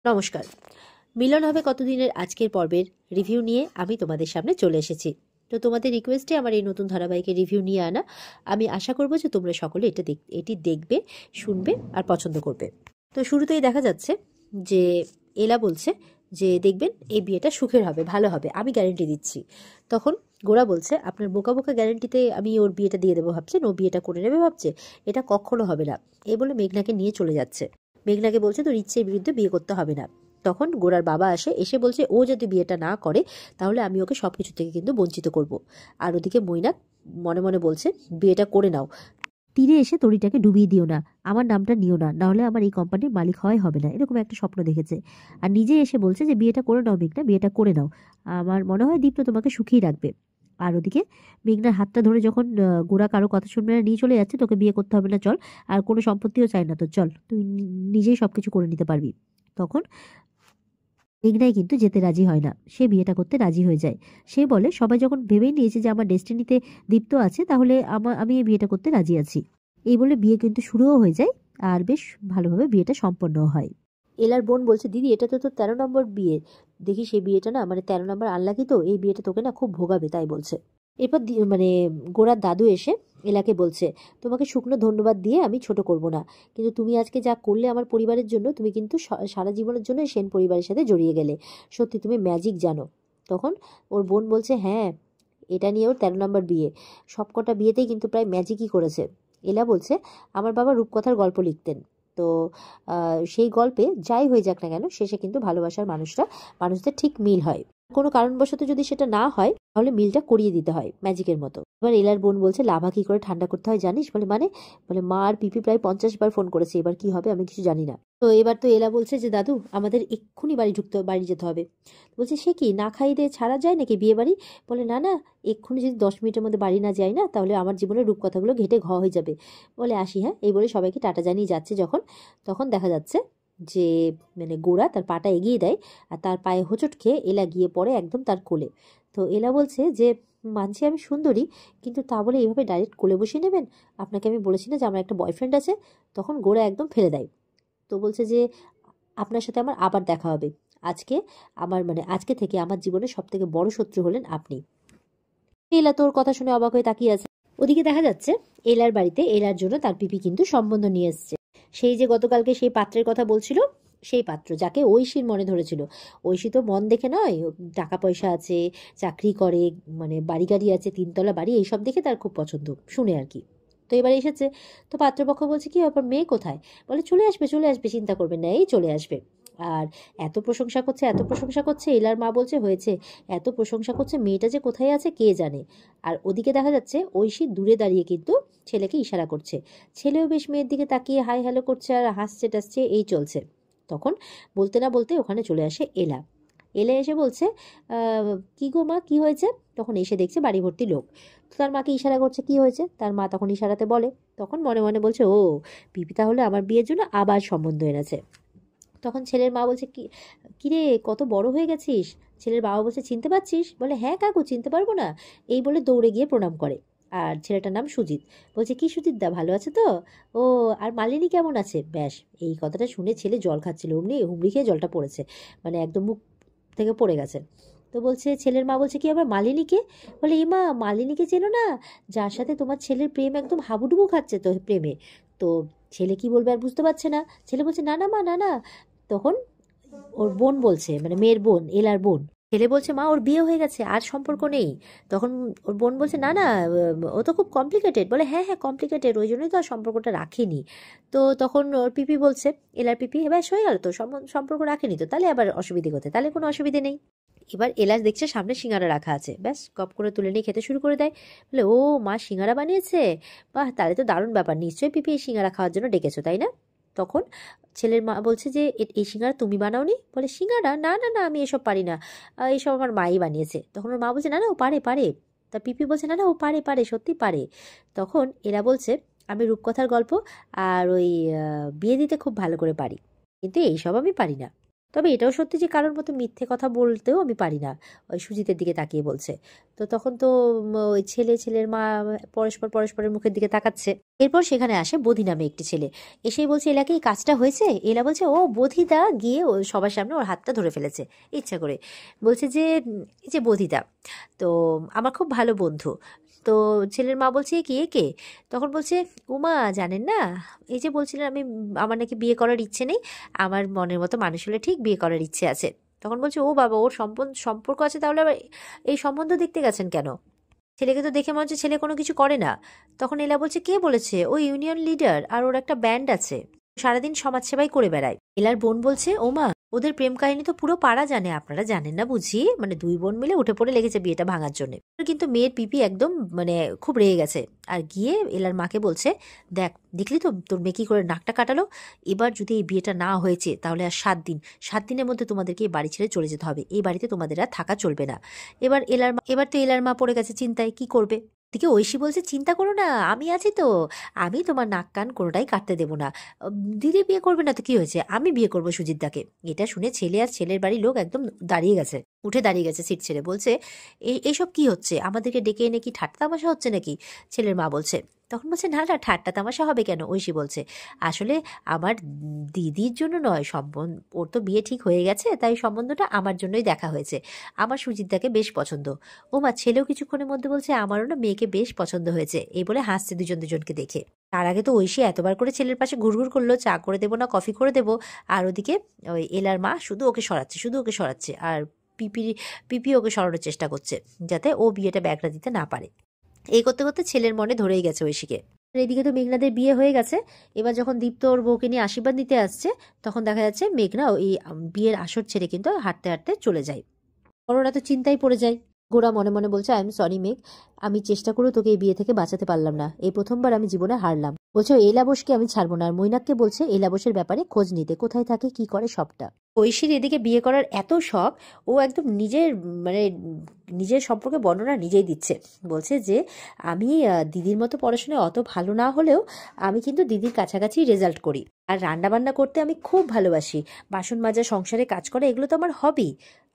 নমস্কার। মিলন হবে কতদিনের আজকের পর্বের রিভিউ নিয়ে আমি তোমাদের সামনে চলে এসেছি। তো তোমাদের রিকোয়েস্টে আমার এই নতুন ধারাবাহিকের রিভিউ নিয়ে আনা। আমি আশা করব যে তোমরা সকলে এটি দেখবে, শুনবে আর পছন্দ করবে। তো শুরুতেই দেখা যাচ্ছে যে এলা বলছে যে দেখবেন এই বিয়েটা সুখের হবে, ভালো হবে, আমি গ্যারেন্টি দিচ্ছি। তখন গোরা বলছে আপনার বোকা বোকা গ্যারেন্টিতে আমি ওর বিয়েটা দিয়ে দেবো ভাবছেন, ও বিয়েটা করে নেবে ভাবছে, এটা কখনো হবে না। এই বলে মেঘনাকে নিয়ে চলে যাচ্ছে। মেঘনাকে বলছে তোর ইচ্ছের বিরুদ্ধে বিয়ে করতে হবে না। তখন গোরার বাবা এসে বলছে ও যদি বিয়েটা না করে তাহলে আমি ওকে সবকিছু থেকে কিন্তু বঞ্চিত করব। আর ওদিকে মৈনাক মনে মনে বলছে বিয়েটা করে নাও, তীরে এসে তরিটাকে ডুবিয়ে দিও না, আমার নামটা নিও না, নাহলে আমার এই কোম্পানির মালিক হওয়াই হবে না, এরকম একটা স্বপ্ন দেখেছে। আর নিজে এসে বলছে যে বিয়েটা করে নাও মেঘনা, বিয়েটা করে নাও, আমার মনে হয় দীপ্ত তোমাকে সুখী রাখবে। আর ওদিকে মেঘনার হাতটা ধরে যখন গোরা কারো কথা শুনবে না নিয়ে চলে যাচ্ছে, তোকে বিয়ে করতে হবে না, চল, আর কোনো সম্পত্তিও চাই না, তো চল, তুই নিজেই সবকিছু করে নিতে পারবি। তখন মেঘনাই কিন্তু যেতে রাজি হয় না, সে বিয়েটা করতে রাজি হয়ে যায়। সে বলে সবাই যখন ভেবেই নিয়েছে যে আমার ডেস্টিনিতে দীপ্ত আছে, তাহলে আমি এই বিয়েটা করতে রাজি আছি। এই বলে বিয়ে কিন্তু শুরুও হয়ে যায়, আর বেশ ভালোভাবে বিয়েটা সম্পন্নও হয়। এলার বোন বলছে দিদি এটা তো তোর 13 নম্বর বিয়ে, দেখি সেই বিয়েটা না মানে 13 নম্বর আনলাকি, তো এই বিয়েটা তোকে না খুব ভোগাবে, তাই বলছে। এরপর মানে গোরার দাদু এসে এলাকে বলছে তোমাকে শুকনো ধন্যবাদ দিয়ে আমি ছোট করব না, কিন্তু তুমি আজকে যা করলে আমার পরিবারের জন্য, তুমি কিন্তু সারা জীবনের জন্য সেন পরিবারের সাথে জড়িয়ে গেলে, সত্যি তুমি ম্যাজিক জানো। তখন ওর বোন বলছে হ্যাঁ, এটা নিয়ে ওর 13 নম্বর বিয়ে, সবকটা বিয়েতেই কিন্তু প্রায় ম্যাজিকই করেছে। এলা বলছে আমার বাবা রূপকথার গল্প লিখতেন, তো সেই গল্পে যাই হয়ে যাক না কেন শেষে কিন্তু ভালোবাসার মানুষদের ঠিক মিল হয়, কোনো কারণবশত যদি সেটা না হয় তাহলে মিলটা করিয়ে দিতে হয় ম্যাজিকের মতো। এবার এলার বোন বলছে লাভা কি করে ঠান্ডা করতে হয় জানিস, বলে বলে মা আর পিপি প্রায় 50 বার ফোন করেছে, এবার কি হবে আমি কিছু জানি না। তো এবার তো এলা বলছে যে দাদু আমাদের এক্ষুনি বাড়ি যেতে হবে। বলছে সে কি না খাইয়ে দিয়ে ছাড়া যায় নাকি বিয়ে বাড়ি? বলে না না, এক্ষুনি যদি 10 মিনিটের মধ্যে বাড়ি না যাই না তাহলে আমার জীবনের রূপকথাগুলো ঘেটে ঘ হয়ে যাবে। বলে আসি হ্যাঁ, এই বলে সবাইকে টাটা জানিয়ে যাচ্ছে যখন, তখন দেখা যাচ্ছে যে মানে গোরা তার পাটা এগিয়ে দেয়, আর তার পায়ে হোঁচট খেয়ে এলা গিয়ে পড়ে একদম তার কোলে। তো এলা বলছে যে মানছি আমি সুন্দরী, কিন্তু তা বলে এইভাবে ডাইরেক্ট কোলে বসিয়ে নেবেন? আপনাকে আমি বলেছি না যে আমার একটা বয়ফ্রেন্ড আছে? তখন গোরা একদম ফেলে দেয়। তো বলছে যে আপনার সাথে আমার আবার দেখা হবে, আজকে আজকে থেকে আমার জীবনের সব থেকে বড় শত্রু হলেন আপনি। এলা তোর কথা শুনে অবাক হয়ে তাকিয়ে আছে। ওদিকে দেখা যাচ্ছে এলার বাড়িতে এলার জন্য তার পিপি কিন্তু সম্বন্ধ নিয়ে এসছে। সেই যে গতকালকে সেই পাত্রের কথা বলছিল, সেই পাত্র যাকে ঐশীর মনে ধরেছিল। ঐশী তো মন দেখে নয়, টাকা পয়সা আছে, চাকরি করে, মানে বাড়ি গাড়ি আছে, 3 তলা বাড়ি, এইসব দেখে তার খুব পছন্দ, শুনে আর কি। তো এবার এসেছে, তো পাত্রপক্ষ বলছে কি ব্যাপার মেয়ে কোথায়? বলে চলে আসবে চলে আসবে, চিন্তা করবেন না, এই চলে আসবে। আর এত প্রশংসা করছে, এলার মা বলছে হয়েছে, এত প্রশংসা করছে, মেয়েটা যে কোথায় আছে কে জানে। আর ওদিকে দেখা যাচ্ছে ঐশী দূরে দাঁড়িয়ে কিন্তু ছেলেকে ইশারা করছে, ছেলেও বেশ মেয়ের দিকে তাকিয়ে হাই হ্যালো করছে আর হাসছে টাসছে, এই চলছে। তখন বলতে না বলতে ওখানে চলে আসে এলা। এলে এসে বলছে কি গো মা কি হয়েছে? তখন এসে দেখছে বাড়ি ভর্তি লোক। তো তার মাকে ইশারা করছে কি হয়েছে, তার মা তখন ইশারাতে বলে। তখন মনে মনে বলছে ও পিপি তাহলে আমার বিয়ের জন্য আবার সম্বন্ধ এনেছে। তখন ছেলের মা বলছে কি কিরে কত বড় হয়ে গেছিস? ছেলের বাবা বলছে চিনতে পারছিস? বলে হ্যাঁ কাকু চিনতে পারবো না। এই বলে দৌড়ে গিয়ে প্রণাম করে। আর ছেলেটার নাম সুজিত। বলছে কি সুজিত দা ভালো আছে তো? ও আর মালিনী কেমন আছে? ব্যাস এই কথাটা শুনে ছেলে জল খাচ্ছিল, অমনি হুমড়ি খেয়ে জলটা পড়েছে, মানে একদম মুখ থেকে পড়ে গেছে। তো বলছে ছেলের মা বলছে কি আবার মালিনীকে? বলে এ মা মালিনীকে চেনো না? যার সাথে তোমার ছেলের প্রেম একদম হাবুডুবু খাচ্ছে তো প্রেমে। তো ছেলে কি বলবে আর বুঝতে পারছে না। ছেলে বলছে না না মা না না। তখন ওর বোন বলছে, মানে মেয়ের বোন এলার বোন, ছেলে বলছে মা ওর বিয়ে হয়ে গেছে আর সম্পর্ক নেই। তখন ওর বোন বলছে না না, ও তো খুব কমপ্লিকেটেড। বলে হ্যাঁ হ্যাঁ কমপ্লিকেটেড, ওই জন্যই তো আর সম্পর্কটা রাখেনি। তো তখন ওর পিপি বলছে এলার পিপি ব্যাস হয়ে গেল তো, সম্পর্ক রাখেনি তো তাহলে আবার অসুবিধে কোথায়, তাহলে কোনো অসুবিধে নেই। এবার এলাচ দেখছে সামনে সিঙ্গারা রাখা আছে, ব্যাস কপ করে তুলে নিয়ে খেতে শুরু করে দেয়। বলে ও মা সিঙ্গারা বানিয়েছে, বাহ তাহলে তো দারুণ ব্যাপার, নিশ্চয়ই পিপি এই সিঙ্গারা খাওয়ার জন্য ডেকেছো তাই না? তখন ছেলের মা বলছে যে এই সিঙ্গারা তুমি বানাওনি? বলে সিঙ্গারা না না না আমি এসব পারি না, এইসব আমার মাই বানিয়েছে। তখন ওর মা বলছে না না ও পারে পারে। তা পিপি বলছে না না ও পারে পারে সত্যি পারে। তখন এরা বলছে আমি রূপকথার গল্প আর ওই বিয়ে দিতে খুব ভালো করে পারি, কিন্তু এইসব আমি পারি না। তবে এটাও সত্যি যে কারোর মতো মিথ্যে কথা বলতেও আমি পারি না। ওই সুজিতের দিকে তাকিয়ে বলছে। তো তখন তো ওই ছেলের মা পরস্পরের মুখের দিকে তাকাচ্ছে। এরপর সেখানে আসে বধি নামে একটি ছেলে। এসেই বলছে, এলাকে এই কাজটা হয়েছে? এলা বলছে, ও বধিদা গিয়ে ও সবার সামনে ওর হাতটা ধরে ফেলেছে ইচ্ছা করে। বলছে যে এই যে বধিদা তো আমার খুব ভালো বন্ধু। তো ছেলের মা বলছে, কি একে? তখন বলছে, উমা জানেন না, এই যে বলছিলেন আমার নাকি বিয়ে করার ইচ্ছে নেই, আমার মনের মতো মানুষ হলে ঠিক বিয়ে করার ইচ্ছে আছে। তখন বলছে, ও বাবা, ওর সম্পর্ক আছে, তাহলে আবার এই সম্বন্ধ দেখতে গেছেন কেন? ছেলেকে তো দেখে মনে হচ্ছে ছেলে কোনো কিছু করে না। তখন এলা বলছে, কে বলেছে? ও ইউনিয়ন লিডার, আর ওর একটা ব্যান্ড আছে, সারাদিন সমাজসেবাই করে বেড়ায়। এলার বোন বলছে, ওমা, ওদের প্রেম কাহিনী তো পুরো পাড়া জানে, আপনারা জানেন না বুঝি? মানে দুই বোন মিলে উঠে পড়ে লেগেছে বিয়েটা ভাঙার জন্য। কিন্তু মেয়ের পিপি একদম মানে খুব রেগে গেছে, আর গিয়ে এলার মাকে বলছে, দেখলি তো তোর মেয়ে কি করে নাকটা কাটালো? এবার যদি এই বিয়েটা না হয়েছে তাহলে আর 7 দিনের মধ্যে তোমাদেরকে এই বাড়ি ছেড়ে চলে যেতে হবে, এই বাড়িতে তোমাদের আর থাকা চলবে না। এবার তো এলার মা পড়ে গেছে চিন্তায়, কি করবে? দিকে ঐশী বলছে, চিন্তা করো না, আমি আছি তো, আমি তোমার নাক কান কোনোটাই কাটতে দেবো না। দিদি বিয়ে করবে না তো কি হয়েছে, আমি বিয়ে করবো সুজিতদাকে। এটা শুনে ছেলে আর ছেলের বাড়ির লোক একদম উঠে দাঁড়িয়ে গেছে সিট ছেড়ে। বলছে, এইসব কি হচ্ছে? আমাদেরকে ডেকে এনে কি ঠাট্টা তামাশা হচ্ছে নাকি? ছেলের মা বলছে। তখন বলছে, না না, ঠাট্টা তামাশা হবে কেন? ঐশী বলছে, আসলে আমার দিদির জন্য নয়, ওর তো বিয়ে ঠিক হয়ে গেছে, তাই সম্বন্ধটা আমার জন্যই দেখা হয়েছে। আমার সুজিতদাকে বেশ পছন্দ। ও মা, ছেলেও কিছুক্ষণের মধ্যে বলছে, আমারও না মেয়েকে বেশ পছন্দ হয়েছে, এই বলে হাসছে দুজনকে দেখে। তার আগে তো ঐশী এতবার করে ছেলের পাশে ঘুরঘুর করলো, চা করে দেবো না কফি করে দেবো, আর ওদিকে ওই এলার মা শুধু ওকে সরাচ্ছে, আর পিপি ওকে সরানোর চেষ্টা করছে যাতে ও বিয়েটা ব্যাগরা দিতে না পারে। এই করতে করতে ছেলের মনে ধরেই গেছে ঐশীকে। এদিকে তো মেঘনাদের বিয়ে হয়ে গেছে। এবার যখন দীপ্ত ওর বউকে নিয়ে আশীর্বাদ নিতে আসছে, তখন দেখা যাচ্ছে মেঘনা ওই বিয়ের আসর ছেড়ে কিন্তু হাঁটতে হাঁটতে চলে যায়। ওরা তো চিন্তায় পড়ে যায়। গোরা মনে মনে বলছে, আই এম সরি মেঘ, আমি চেষ্টা করেও তোকে এই বিয়ে থেকে বাঁচাতে পারলাম না, এই প্রথমবার আমি জীবনে হারলাম। বলছে, এলা বোসকে আমি ছাড়বো না। আর মৈনাককে বলছে এলা বোসের ব্যাপারে খোঁজ নিতে, কোথায় থাকে কি করে সবটা। ঐশীর এদিকে বিয়ে করার এত শখ, ও একদম মানে নিজের সম্পর্কে বর্ণনা নিজেই দিচ্ছে। বলছে যে আমি দিদির মতো পড়াশোনায় অত ভালো না হলেও আমি কিন্তু দিদির কাছাকাছি রেজাল্ট করি, আর রান্না বান্না করতে আমি খুব ভালোবাসি, বাসন মাজা, সংসারে কাজ করা, এগুলো তো আমার হবি।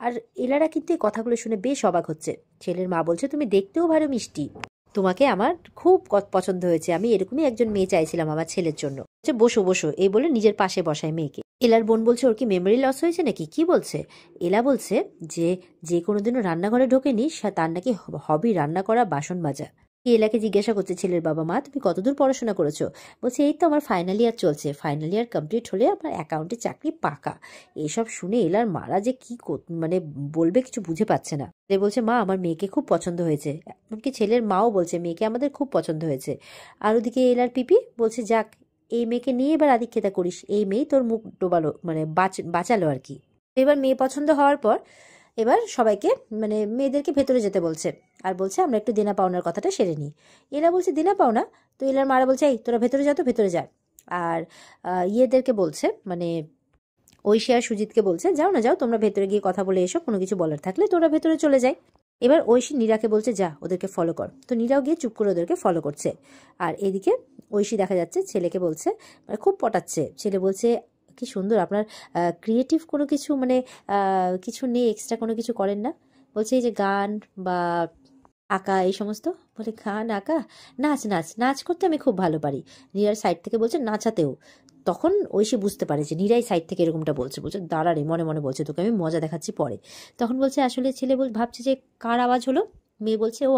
আর এলারা কিন্তু এই কথাগুলো শুনে বেশ অবাক হচ্ছে। ছেলের মা বলছে, তুমি দেখতেও ভালো মিষ্টি, তোমাকে আমার খুব পছন্দ হয়েছে, আমি এরকমই একজন মেয়ে চাইছিলাম আমার ছেলের জন্য। বসো বসো, এই বলে নিজের পাশে বসায় মেয়েকে। এলার বোন বলছে, ওর কি মেমোরি লস হয়েছে নাকি, কি বলছে? এলা বলছে যে কোনোদিনও রান্নাঘরে ঢোকেনি, তার নাকি হবি রান্না করা, বাসন মাজা। এলাকে জিজ্ঞাসা করছে ছেলের বাবা, মা তুমি কতদূর পড়াশোনা করেছো? বলছে, এই তো আমার ফাইনাল ইয়ার চলছে, ফাইনাল ইয়ার কমপ্লিট হলে আমার অ্যাকাউন্টে চাকরি পাকা। এইসব শুনে এলার মারা যে কি মানে বলবে কিছু বুঝে পাচ্ছে না। বলছে, মা আমার মেয়েকে খুব পছন্দ হয়েছে। এমনকি ছেলের মাও বলছে, মেয়েকে আমাদের খুব পছন্দ হয়েছে। আর ওদিকে এলার পিপি বলছে, যাক, এই মেয়েকে নিয়ে এবার আদিক্ষেতা করিস, এই মেয়েই তোর মুখ ডোবালো, মানে বাঁচালো আর কি। এবার মেয়ে পছন্দ হওয়ার পর এবার সবাইকে মানে মেয়েদেরকে ভেতরে যেতে বলছে, আর বলছে আমরা একটু দেনা পাওনার কথাটা সেরে নিই। এলা বলছে, দেনা পাওনা? তো এলার মারা বলছে, এই তোরা ভেতরে যা, তো ভেতরে যা। আর ইয়েদেরকে বলছে, মানে ঐশী আর সুজিতকে বলছে, যাও না যাও, তোমরা ভেতরে গিয়ে কথা বলে এসো, কোনো কিছু বলার থাকলে তোরা ভেতরে চলে যায়। এবার ঐশী নীরাকে বলছে, যা ওদেরকে ফলো কর। তো নীরাও গিয়ে চুপ করে ওদেরকে ফলো করছে। আর এদিকে ঐশী দেখা যাচ্ছে ছেলেকে বলছে, মানে খুব পটাচ্ছে। ছেলে বলছে, কি সুন্দর আপনার ক্রিয়েটিভ কোনো কিছু, মানে কিছু নেই, এক্সট্রা কোনো কিছু করেন না? বলছে, এই যে গান বা আঁকা এই সমস্ত। বলে, গান আঁকা, নাচ করতে আমি খুব ভালো পারি। নীরার সাইড থেকে বলছে, নাচাতেও। তখন ঐশী বুঝতে পারে যে নীরাই সাইড থেকে এরকমটা বলছে। দাঁড়া রে, মনে মনে বলছে, তোকে আমি মজা দেখাচ্ছি পরে। তখন বলছে, আসলে ছেলে ভাবছে যে কার আওয়াজ হলো। মেয়ে বলছে, ও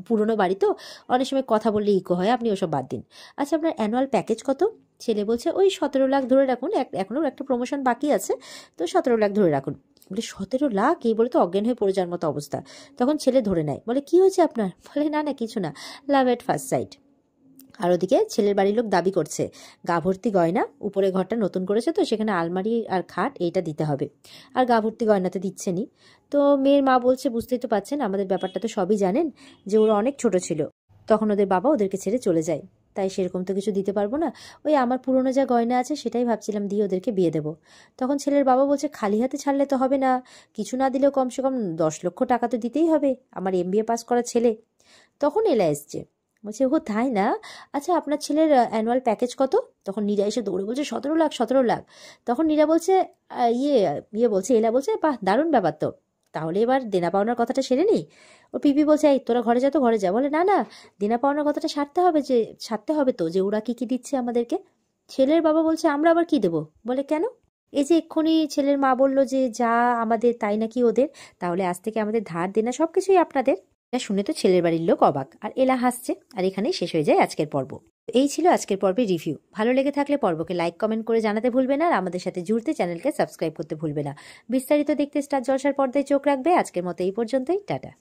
পুরনো বাড়ি তো, অনেক সময় কথা বললে ইকো হয়, আপনি ওসব বাদ দিন। আচ্ছা, আপনার অ্যানুয়াল প্যাকেজ কত? ছেলে বলছে, ওই 17 লাখ ধরে রাখুন, এখনো একটা প্রমোশন বাকি আছে, তো 17 লাখ ধরে রাখুন। বলে, 17 লাখ? এই বলে তো অজ্ঞান হয়ে পড়ে যাওয়ার মতো অবস্থা। তখন ছেলে ধরে নেয়, বলে, কি হয়েছে আপনার? বলে, না কিছু না, লাভ এট ফার্স্ট সাইট। আর ওদিকে ছেলের বাড়ির লোক দাবি করছে গা ভর্তি গয়না, উপরে ঘরটা নতুন করেছে তো সেখানে আলমারি আর খাট এইটা দিতে হবে, আর গা ভর্তি গয়নাতে দিচ্ছে নি। তো মেয়ের মা বলছে, বুঝতেই তো পাচ্ছেন, আমাদের ব্যাপারটা তো সবই জানেন, যে ওরা অনেক ছোট ছিল তখন ওদের বাবা ওদেরকে ছেড়ে চলে যায়, তাই সেরকম তো কিছু দিতে পারবো না, ওই আমার পুরনো যা গয়না আছে সেটাই ভাবছিলাম দিয়ে ওদেরকে বিয়ে দেবো। তখন ছেলের বাবা বলছে, খালি হাতে ছাড়লে তো হবে না, কিছু না দিলেও কমসে কম 10 লক্ষ টাকা তো দিতেই হবে, আমার MBA পাস করা ছেলে। তখন এলা এসছে, বলছে ও তাই না, আচ্ছা আপনার ছেলের অ্যানুয়াল প্যাকেজ কত? তখন নীরা এসে দৌড়ে বলছে 17 লাখ, 17 লাখ। তখন নীরা বলছে বলছে, এলা বলছে বাহ দারুণ ব্যাপার তো, তাহলে এবার দেনা পাওনার কথাটা সেরে নি। ও পিপি বলছে এই তোরা ঘরে যা তো ঘরে যা। বলে না না, দেনা পাওনার কথাটা সারতে হবে তো, যে ওরা কি কি দিচ্ছে আমাদেরকে। ছেলের বাবা বলছে আমরা আবার কি দেবো? বলে কেন? এই যে এক্ষুনি ছেলের মা বললো যে যা আমাদের তাই নাকি ওদের, তাহলে আজ থেকে আমাদের ধার দেনা সবকিছুই আপনাদের। এটা শুনে তো ছেলের বাড়ির লোক অবাক, আর এলা হাসছে। আর এখানেই শেষ হয়ে যায় আজকের পর্ব। এই ছিল আজকের পর্বের রিভিউ। ভালো লেগে থাকলে পর্বকে লাইক কমেন্ট করে জানাতে ভুলবে না, আর আমাদের সাথে জুড়তে চ্যানেলকে সাবস্ক্রাইব করতে ভুলবে না। বিস্তারিত দেখতে স্টার জলসার পর্দায় চোখ রাখবে। আজকের মতো এই পর্যন্তই, টাটা।